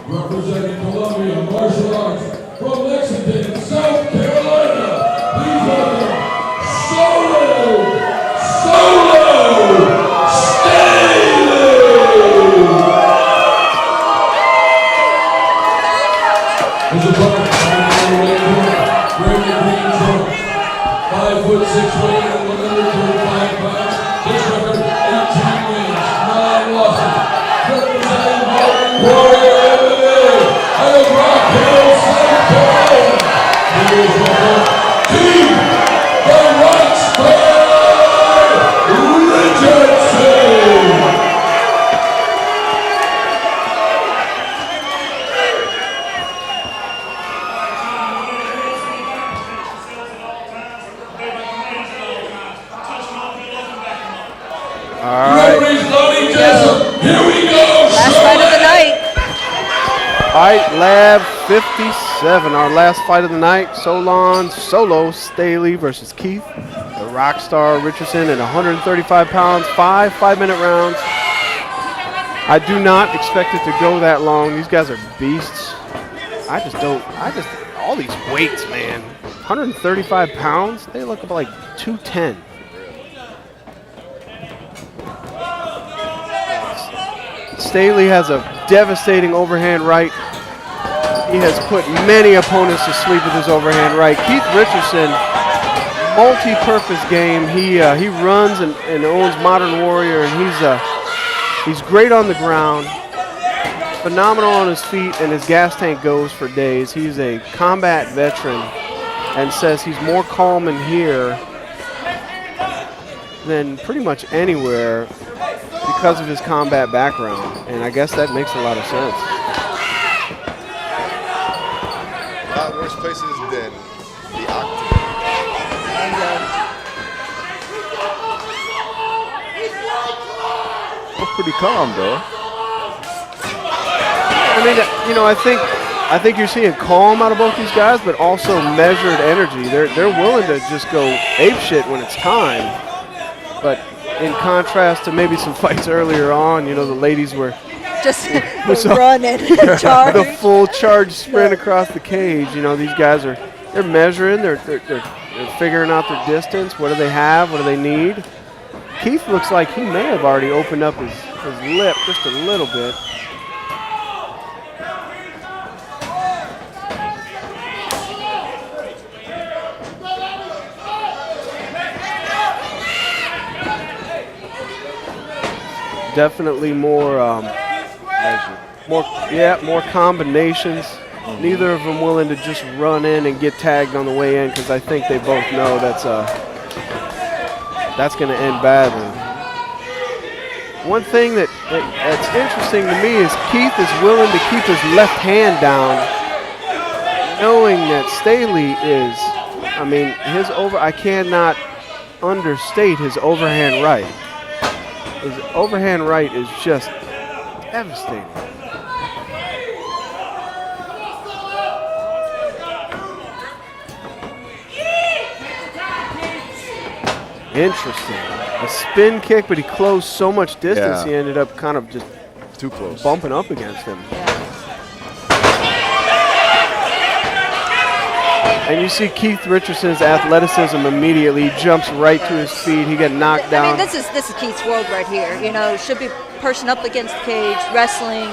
Representing Columbia Martial Arts from Lexington, South Carolina, please welcome Solon Staley! His opponent, wearing the green trunks, 5'6" weight and 135 pounds. His record, 18 wins, 9 losses. Representing Warrior MMA out of Rock Hill, South Carolina. Here's welcome, Kieth the Rockstar Richardson. All right. Here we go. Last fight of the night. Fight Lab 57, our last fight of the night. Solon Staley versus Kieth, the Rockstar Richardson, at 135 pounds, 5 5-minute rounds. I do not expect it to go that long. These guys are beasts. All these weights, man. 135 pounds, they look about like 210. Staley has a devastating overhand right. He has put many opponents to sleep with his overhand right. Kieth Richardson, multi-purpose game. He runs and owns Modern Warrior, and he's great on the ground, phenomenal on his feet, and his gas tank goes for days. He's a combat veteran and says he's more calm in here than pretty much anywhere because of his combat background, and I guess that makes a lot of sense. A lot worse places than the octagon. Looks pretty calm, though. I mean, you know, I think you're seeing calm out of both these guys, but also measured energy. They're willing to just go apeshit when it's time, but in contrast to maybe some fights earlier on, you know, the ladies were just running, charge. The full charge sprint across the cage. You know, these guys they're measuring, they're figuring out their distance. What do they have? What do they need? Kieth looks like he may have already opened up his lip just a little bit. Definitely more combinations. Neither of them willing to just run in and get tagged on the way in, because I think they both know that's going to end badly. One thing that's interesting to me is Kieth is willing to keep his left hand down, knowing that Staley is, I mean, I cannot understate his overhand right. His overhand right is just devastating. Interesting. A spin kick, but he closed so much distance, Yeah. he ended up kind of just Too close. bumping up against him. And you see Kieth Richardson's athleticism immediately. He jumps right to his feet. He got knocked down. I mean, this is Kieth's world right here. You know, should be person up against the cage, wrestling.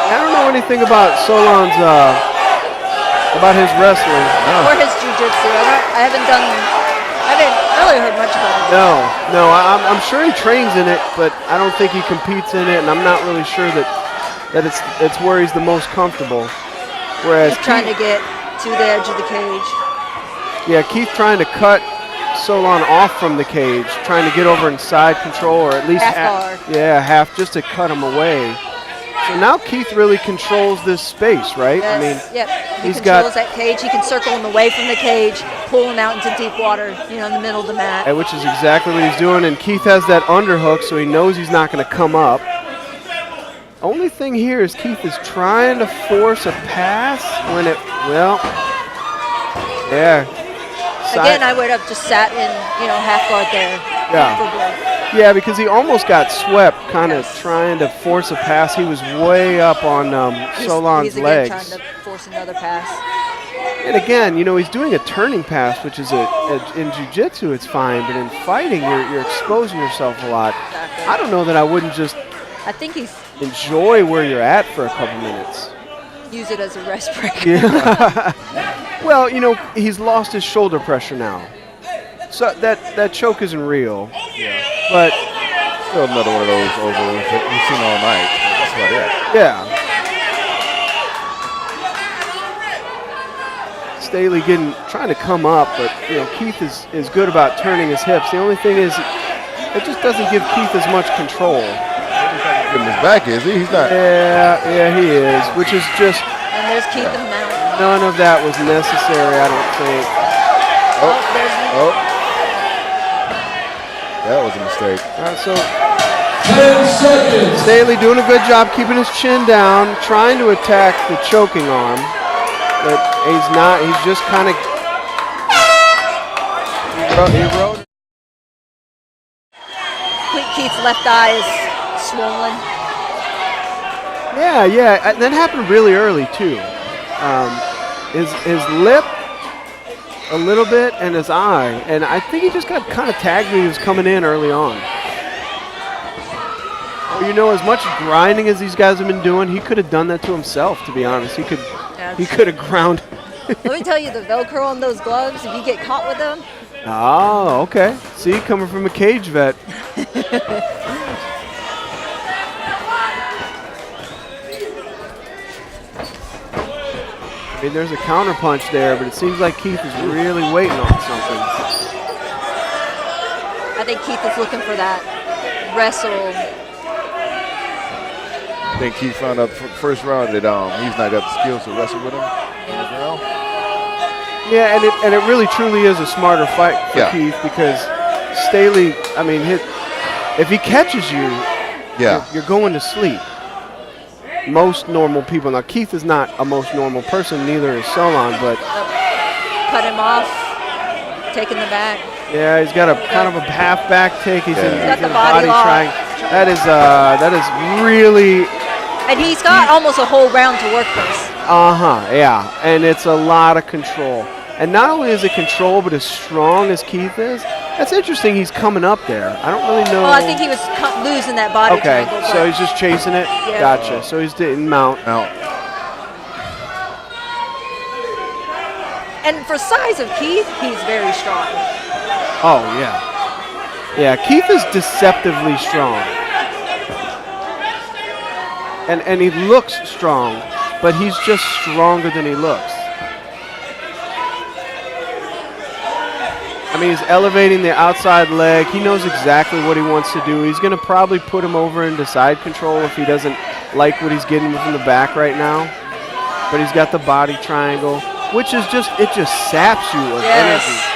I don't know anything about Solon's, about his wrestling. Or his jiu-jitsu. I haven't really heard much about it. No, I'm sure he trains in it, but I don't think he competes in it, and I'm not really sure that it's where he's the most comfortable. Whereas He's trying to get to the edge of the cage. Yeah, Kieth trying to cut Solon off from the cage, trying to get over inside control, or at least half guard. Yeah, half, just to cut him away. So now Kieth really controls this space, right? Yes. I mean, yep. He he's controls that cage. He can circle him away from the cage, pull him out into deep water, you know, in the middle of the mat. which is exactly what he's doing. And Kieth has that underhook, so he knows he's not going to come up. Only thing here is Kieth is trying to force a pass when Again, I would have just sat in, half guard there. Yeah. Preferably. Yeah, because he almost got swept, kind of trying to force a pass. He was way up on Solon's he's again legs. trying to force another pass. And again, you know, he's doing a turning pass, which is in jiu-jitsu it's fine, but in fighting you're exposing yourself a lot. Exactly. I don't know that I wouldn't just I think he's enjoy where you're at for a couple minutes. use it as a rest break. Yeah. Well, you know, he's lost his shoulder pressure now. So that choke isn't real. Yeah. But Still another one of those ovals that we've seen all night. That's about it. yeah. Staley trying to come up, but you know, Kieth is good about turning his hips. The only thing is it just doesn't give Kieth as much control. Give him his back, is he? He's not. Yeah, he is, which is just And there's Keith and Mount. none of that was necessary, I don't think. Oh, there's Oh. That was a mistake. All right, so 10 seconds. Staley doing a good job keeping his chin down, trying to attack the choking arm. But he's not, he's just kind of, he wrote. Keith's left eye is swollen. Yeah, that happened really early too. His lip a little bit and his eye, and I think he just got kind of tagged when he was coming in early on. Well, you know, as much grinding as these guys have been doing, he could have done that to himself, to be honest. He could have ground. Let me tell you, the Velcro on those gloves, if you get caught with them, Oh, okay. See, coming from a cage vet. I mean, there's a counter punch there, but it seems like Kieth is really waiting on something. I think Keith is looking for that wrestle. I think he found out first round that he's not got the skills to wrestle with him in the ground. Yeah, and it really truly is a smarter fight for Kieth because Staley, I mean, if he catches you, you're going to sleep. Most normal people. Now, Kieth is not a most normal person, neither is Solon, but Cut him off, taking the back. yeah, he's got a kind of a half back take. He's in got the a body lock. triangle. That is really And he's got almost a whole round to work this. yeah, and it's a lot of control. And not only is it control, but as strong as Kieth is, that's interesting. He's coming up there. I don't really know. Well, I think he was losing that body Okay, triangle. so he's just chasing it. Yeah. Gotcha. So he's didn't mount. And for size of Keith, he's very strong. Oh yeah, yeah. Kieth is deceptively strong, and he looks strong, but he's just stronger than he looks. I mean, he's elevating the outside leg. He knows exactly what he wants to do. He's going to probably put him over into side control if he doesn't like what he's getting from the back right now. But he's got the body triangle, which is just saps you of energy.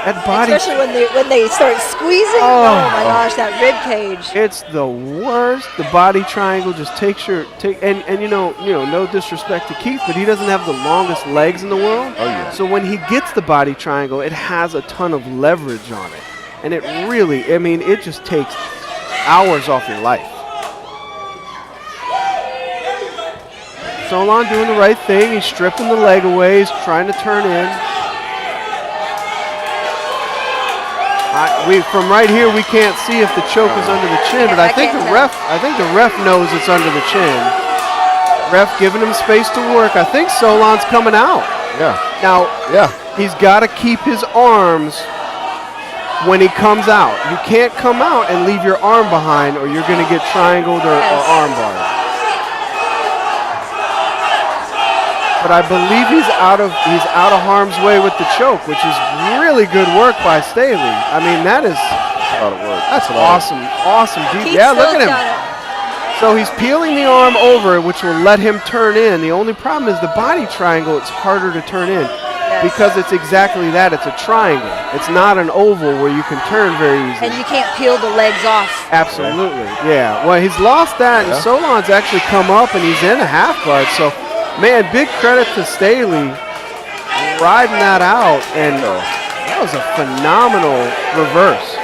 That body, especially when they start squeezing. Oh my gosh, that rib cage. It's the worst. The body triangle just takes and you know, no disrespect to Kieth, but he doesn't have the longest legs in the world. Oh yeah. So when he gets the body triangle, it has a ton of leverage on it, and it really, I mean, it just takes hours off your life. Solon doing the right thing. He's stripping the leg away. He's trying to turn in. From right here, we can't see if the choke is under the chin, but I think the ref knows it's under the chin. Ref giving him space to work. I think Solon's coming out. Yeah. Now, he's got to keep his arms when he comes out. You can't come out and leave your arm behind, or you're going to get triangled or arm barred. But I believe he's out of harm's way with the choke, which is really good work by Staley. I mean, that is a lot of work. That's awesome. Deep. Yeah, look at him. So he's peeling the arm over, which will let him turn in. The only problem is the body triangle. It's harder to turn in because it's exactly that. It's a triangle. It's not an oval where you can turn very easily. And you can't peel the legs off. Absolutely. Yeah. Well, he's lost that, and Solon's actually come up, and he's in a half guard. So. Man, big credit to Staley riding that out, and that was a phenomenal reverse.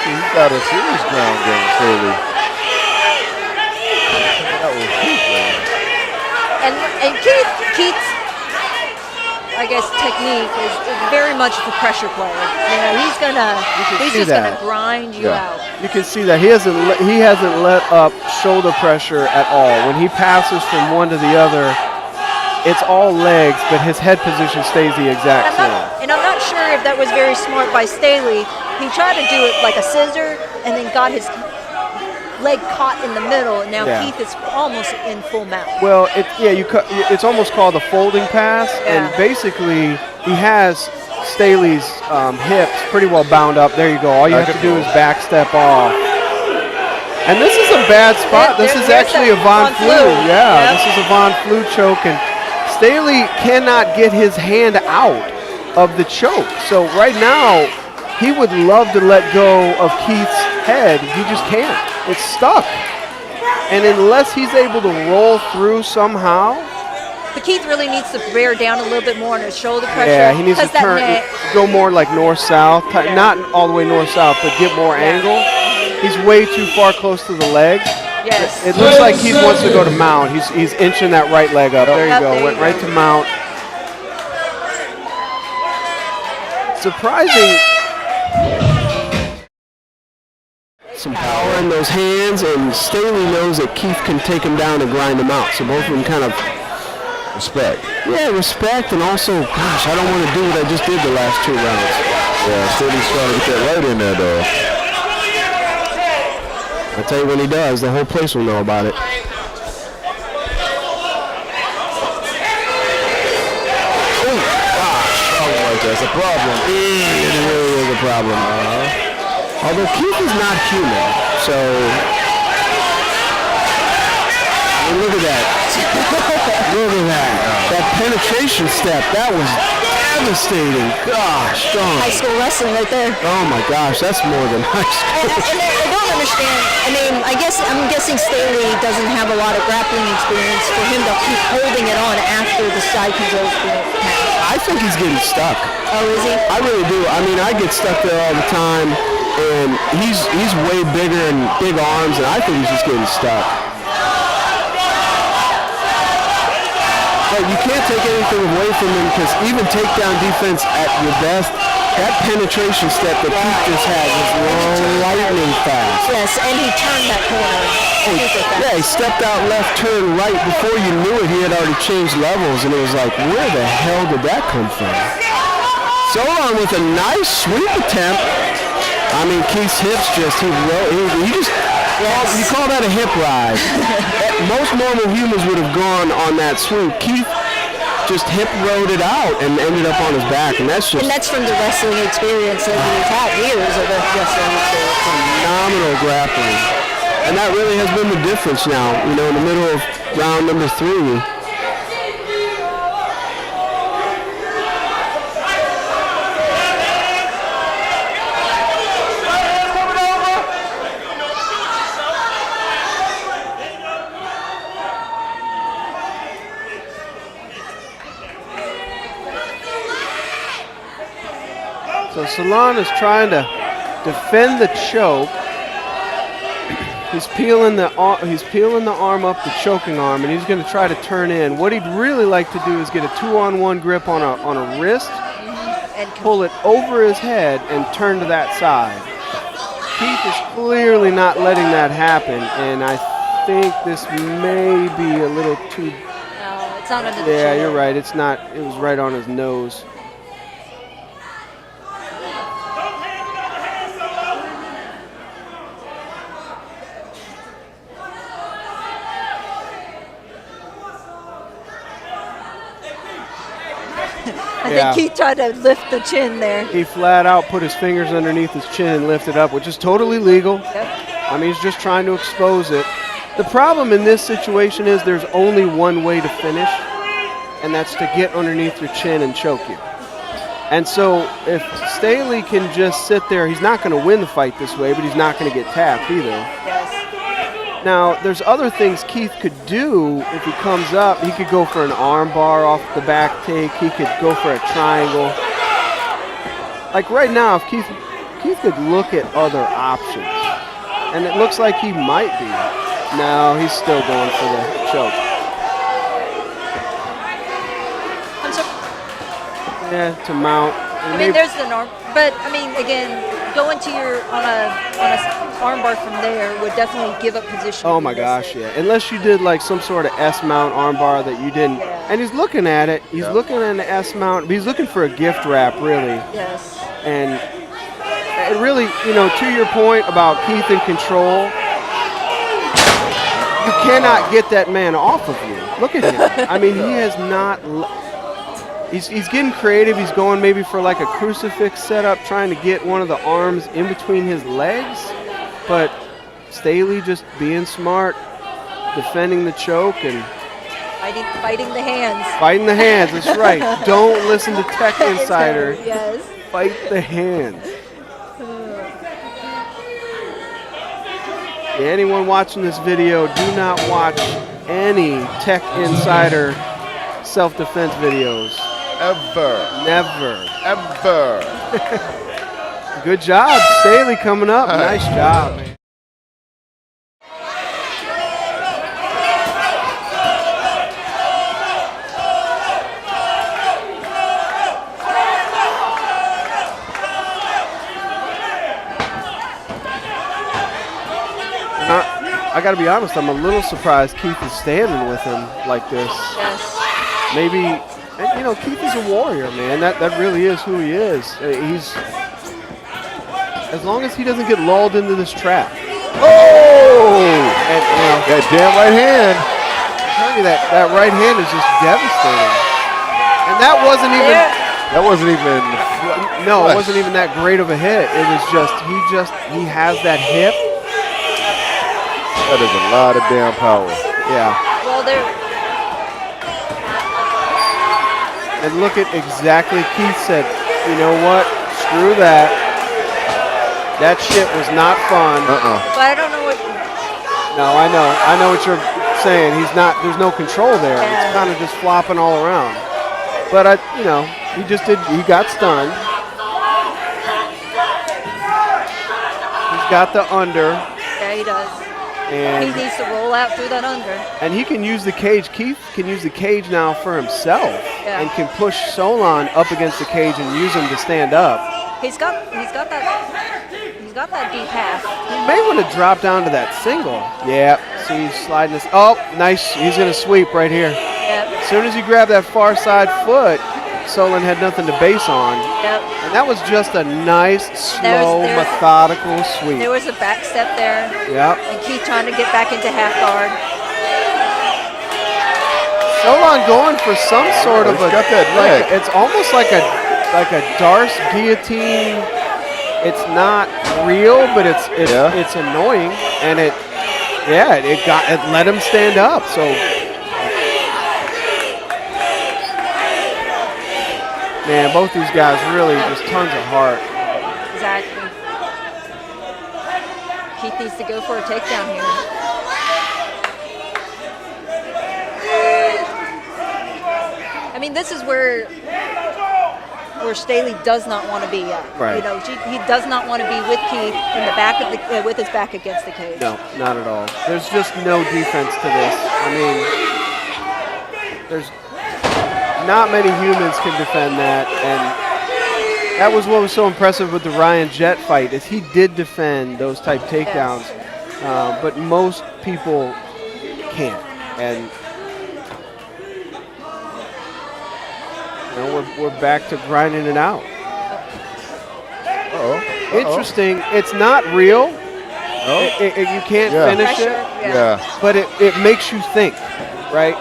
He's got a serious ground game, Staley. That was huge, man. And Keith's, I guess, technique is very much the pressure player. You know, he's just gonna grind you out. You can see that he hasn't let up shoulder pressure at all. When he passes from one to the other, it's all legs, but his head position stays the exact same. And I'm not sure if that was very smart by Staley. He tried to do it like a scissor and then got his leg caught in the middle, and now Kieth is almost in full mount. Well, it's almost called a folding pass, and basically he has Staley's hips pretty well bound up. There you go. All you have to do is back step off. And this is a bad spot. This is actually a Von Flue. Yeah, this is a Von Flue choke, and Staley cannot get his hand out of the choke. So right now, he would love to let go of Keith's head. He just can't. It's stuck. And unless he's able to roll through somehow. But Kieth really needs to bear down a little bit more on his shoulder pressure. Yeah, he needs to go more like north-south. Not all the way north-south, but get more angle. He's way too far close to the leg. Yes. It looks like Kieth wants to go to mount. He's inching that right leg up. There you go. Went right to mount. Surprising. Some power in those hands, and Staley knows that Kieth can take him down and grind him out. So both of them kind of respect. Yeah, respect, and also, gosh, I don't want to do what I just did the last 2 rounds. Yeah, Staley's trying to get that right in there, though. I tell you, when he does, the whole place will know about it. Oh, gosh. Oh, that's a problem. It really is a problem. Although Kieth is not human, so look at that. Look at that. That penetration step, that was devastating. Gosh, darn. High school wrestling right there. Oh my gosh, that's more than high school. And I don't understand. I mean, I'm guessing Staley doesn't have a lot of grappling experience for him to keep holding it on after the side control's been passed. I think he's getting stuck. Oh, is he? I really do. I mean, I get stuck there all the time. And he's way bigger and big arms, and I think he's just getting stuck. But you can't take anything away from him, because even takedown defense at your best, that penetration step that Kieth just had was lightning fast. Yes, and he turned that corner. Yeah, he stepped out left, turned right. Before you knew it, he had already changed levels, and it was like, where the hell did that come from? Solon with a nice sweep attempt. I mean, Keith's hips just, he just, you call that a hip ride. Most normal humans would have gone on that sweep. Kieth just hip rode it out and ended up on his back, and that's just... And that's from the wrestling experience that he's had, years of wrestling experience. Phenomenal grappling. And that really has been the difference now, you know, in the middle of round number 3. So Solon is trying to defend the choke. He's peeling the arm up, the choking arm, and he's going to try to turn in. What he'd really like to do is get a 2-on-1 grip on a wrist, and pull it over his head and turn to that side. Kieth is clearly not letting that happen, and I think this may be a little too... No, it's not under the Yeah, chin. you're right. It's not. It was right on his nose. I think Kieth tried to lift the chin there. He flat out put his fingers underneath his chin and lifted up, which is totally legal. I mean, he's just trying to expose it. The problem in this situation is there's only one way to finish, and that's to get underneath your chin and choke you. And so if Staley can just sit there, he's not going to win the fight this way, but he's not going to get tapped either. Yes. Now, there's other things Kieth could do if he comes up. He could go for an arm bar off the back take. He could go for a triangle. Like right now, if Kieth Kieth could look at other options. And it looks like he might be. No, he's still going for the choke. Yeah, to mount. I mean, there's the norm, but I mean, again, going to your on a armbar from there would definitely give up position. Oh my gosh, yeah. Unless you did like some sort of S mount armbar that you didn't. Yeah. And he's looking at it. He's looking at an S mount. He's looking for a gift wrap, really. Yes. And it really, you know, to your point about Kieth in control, you cannot get that man off of you. Look at him. I mean, he has not. He's getting creative. He's going maybe for like a crucifix setup, trying to get one of the arms in between his legs. But Staley just being smart, defending the choke and fighting the hands. Fighting the hands, that's right. Don't listen to Tech Insider. Yes. Fight the hands. Yeah, anyone watching this video, do not watch any Tech Insider self-defense videos. Ever. Never. Ever. Good job, Staley coming up. Nice job, man. I got to be honest, I'm a little surprised Kieth is standing with him like this. Yes. Maybe, you know, Kieth is a warrior, man. That really is who he is. He's, as long as he doesn't get lulled into this trap. Oh! And, you know, that damn right hand. I'm telling you, that right hand is just devastating. And that wasn't even. That wasn't even. No, it wasn't even that great of a hit. It was just, he has that hip. That is a lot of damn power. Yeah. Well, there. And look at exactly Kieth said, you know what? Screw that. That shit was not fun. But I don't know what. No, I know what you're saying. He's not. There's no control there. It's kind of just flopping all around. But you know, he just did. He got stunned. He's got the under. Yeah, he does. And he needs to roll out through that under. And he can use the cage. Kieth can use the cage now for himself and can push Solon up against the cage and use him to stand up. He's got that deep half. He may want to drop down to that single. Yeah, see he's sliding this. Oh, nice. He's going to sweep right here. Yep. As soon as he grabbed that far side foot, Solon had nothing to base on. Yep. And that was just a nice, slow, methodical sweep. There was a back step there. Yep. And Kieth trying to get back into half guard. Solon going for some sort of got that leg. It's almost like a Darce guillotine. It's not real, but it's annoying, and it let him stand up. So man, both these guys really just tons of heart. Exactly. Kieth needs to go for a takedown here. I mean, this is where Staley does not want to be at. Right. You know, he does not want to be with Kieth in the back of the with his back against the cage. No, not at all. There's just no defense to this. I mean, there's not many humans can defend that, and that was what was so impressive with the Ryan Jett fight is he did defend those type takedowns, but most people can't. And you know, we're back to grinding it out. Interesting. It's not real. You can't finish it. But it makes you think, right?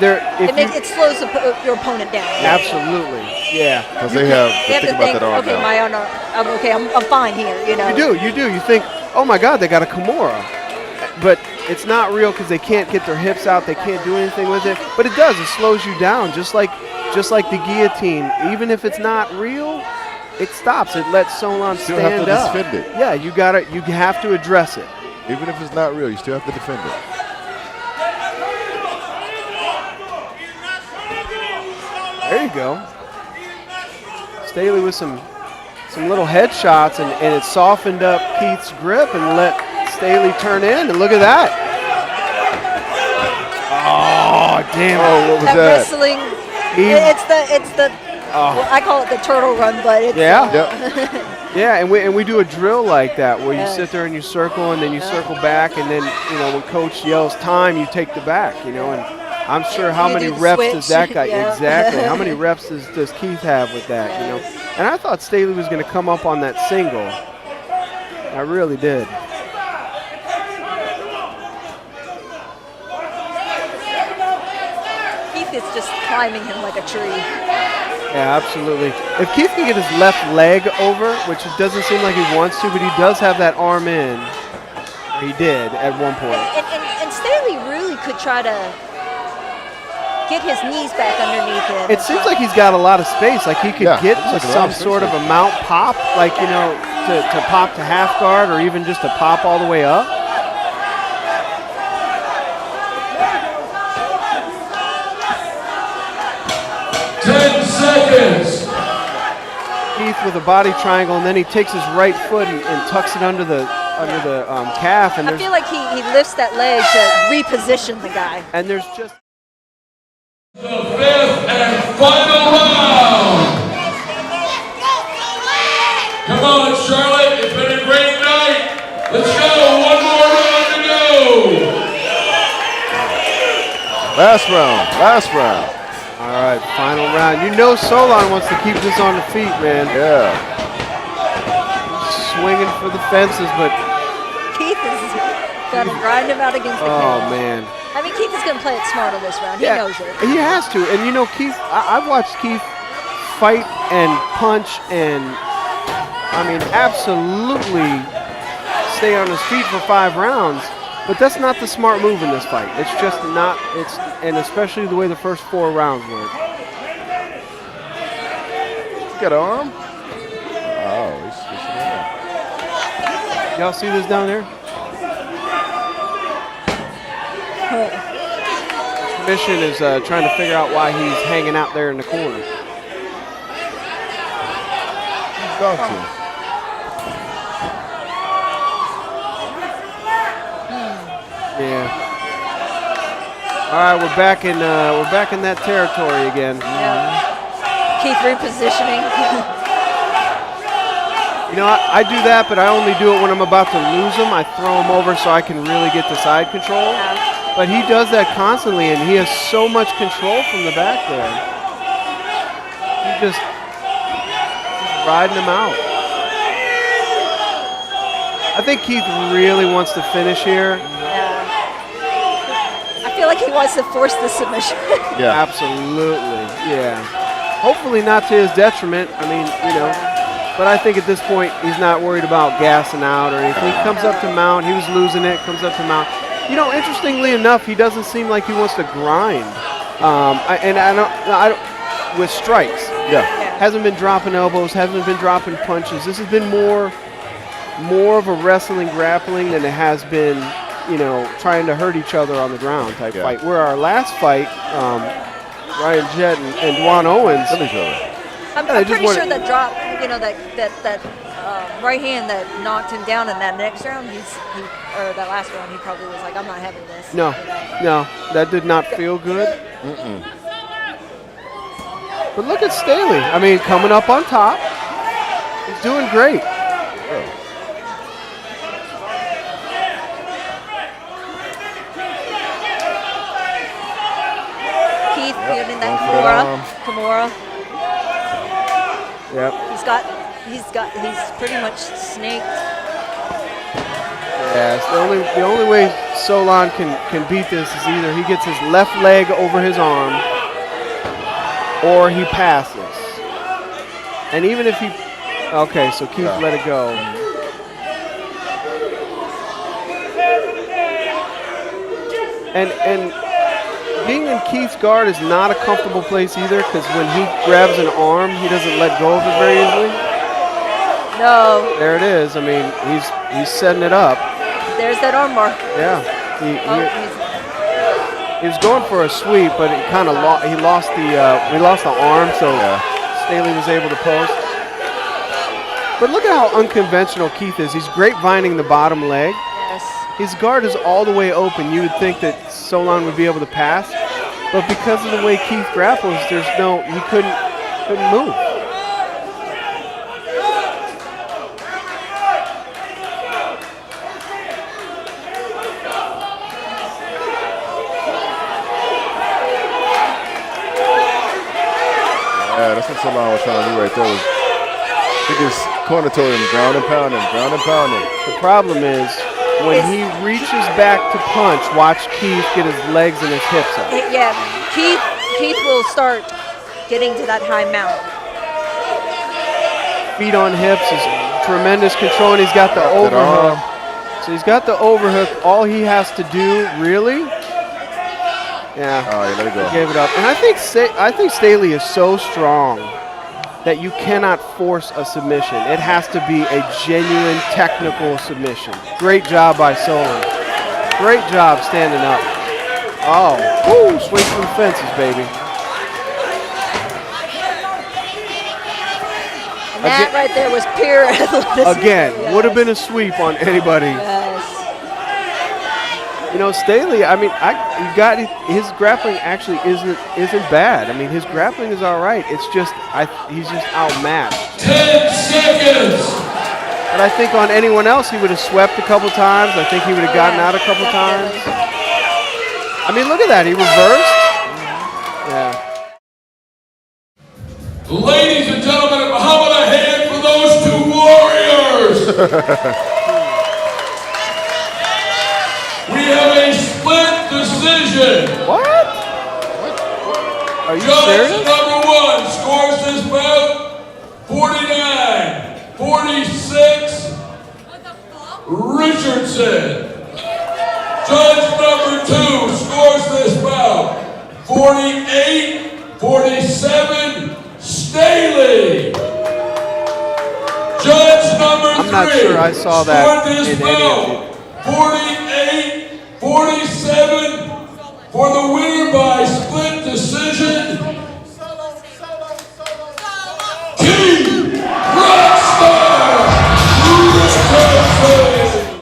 It slows your opponent down. Absolutely, yeah. Because they have to think about that arm okay, now. my arm, I'm fine here, you know. You do. You think, oh my God, they got a Kimura. But it's not real because they can't get their hips out. They can't do anything with it. But it does. It slows you down, just like the guillotine. Even if it's not real, it stops. It lets Solon stand have to up. defend it. Yeah, you have to address it. Even if it's not real, you still have to defend it. There you go. Staley with some some little headshots, and it softened up Kieth's grip and let Staley turn in, and look at that. Oh, damn. Oh, what was That that? wrestling. It's the. Well, I call it the turtle run, but it's. Yeah. Yep. Yeah, and we do a drill like that where you sit there and you circle, and then you circle back, and then when coach yells time, you take the back, and I'm sure how You many do the reps switch. does that guy Yeah. exactly? How many reps does Kieth have with that? And I thought Staley was going to come up on that single. I really did. Kieth is just climbing him like a tree. Yeah, absolutely. If Kieth can get his left leg over, which it doesn't seem like he wants to, but he does have that arm in. He did at one point. And Staley really could try to get his knees back underneath him. It seems like he's got a lot of space. Like he could get to like a lot some of space sort of a mount pop, like, to pop to half guard or even just to pop all the way up. Kieth with a body triangle, and then he takes his right foot and tucks it under the calf. And I feel like he lifts that leg to reposition the guy. And there's just The fifth and final round. Come on, Charlotte. It's been a great night. Let's go. One more round to go. Last round. all right, final round. Solon wants to keep this on the feet, man. Yeah. Swinging for the fences, but Kieth is going to grind him out against the cage. man. I mean, Kieth is going to play it smart on this round. He knows it. He has to. And Kieth, I've watched Kieth fight and punch and, absolutely stay on his feet for 5 rounds. But that's not the smart move in this fight. It's just not. And especially the way the first 4 rounds went. Got an arm? Oh, he's switching it up. Y'all see this down there? Commission is trying to figure out why he's hanging out there in the corner. He's got to. Yeah. All right, we're back in that territory again. Yeah. Kieth repositioning. I do that, but I only do it when I'm about to lose him. I throw him over so I can really get the side control. But he does that constantly, and he has so much control from the back there. He's just riding him out. I think Kieth really wants to finish here. I feel like he wants to force the submission. Yeah. Absolutely, yeah. Hopefully not to his detriment. But I think at this point he's not worried about gassing out or anything. He comes up to mount. He was losing it. Comes up to mount. Interestingly enough, he doesn't seem like he wants to grind. I don't with strikes. Yeah. Hasn't been dropping elbows. Hasn't been dropping punches. This has been more of a wrestling grappling than it has been, trying to hurt each other on the ground type fight. Where our last fight, Ryan Jett and Dwan Owens. I'm pretty sure that drop, that right hand that knocked him down in that next round, or that last round, he probably was like, I'm not having this. No, that did not feel good. But look at Staley. Coming up on top. He's doing great. Kieth getting that Kimura. Yep. He's pretty much snaked. Yeah, it's the only way Solon can beat this is either he gets his left leg over his arm or he passes. And even if he, okay, so Kieth let it go. And being in Kieth's guard is not a comfortable place either, because when he grabs an arm, he doesn't let go of it very easily. No. There it is. He's setting it up. There's that arm bar. Yeah. He was going for a sweep, but it kind of he lost the arm, so Staley was able to post. But look at how unconventional Kieth is. He's grapevining the bottom leg. Yes. His guard is all the way open. You would think that Solon would be able to pass, but because of the way Kieth grapples, he couldn't move. Yeah, that's what Solon was trying to do right there. I think his corner told him ground and pounding, ground and pounding. The problem is when he reaches back to punch, watch Kieth get his legs and his hips up. Yeah, Kieth will start getting to that high mount. Feet on hips is tremendous control, and he's got the overhook. So he's got the overhook. All he has to do, really, yeah, All right, let it go. he gave it up. And I think Staley is so strong that you cannot force a submission. It has to be a genuine technical submission. Great job by Solon. Great job standing up. Oh, woo, swing for the fences, baby. And that right there was pure athleticism. Again, Yes. would have been a sweep on anybody. Yes. You know, Staley, I mean, you got his grappling actually isn't bad. I mean, his grappling is all right. It's just he's just outmatched. 10 seconds. But I think on anyone else, he would have swept a couple times. I think he would have gotten out a couple times. I mean, look at that. He reversed. Yeah. Ladies and gentlemen, how about a hand for those two warriors? We have a split decision. What? Are you Judge serious? number 1 scores this bout 49-46 Richardson. Judge number 2 scores this bout 48-47 Staley. Judge number 3 I'm not sure I saw that scored this in any bout of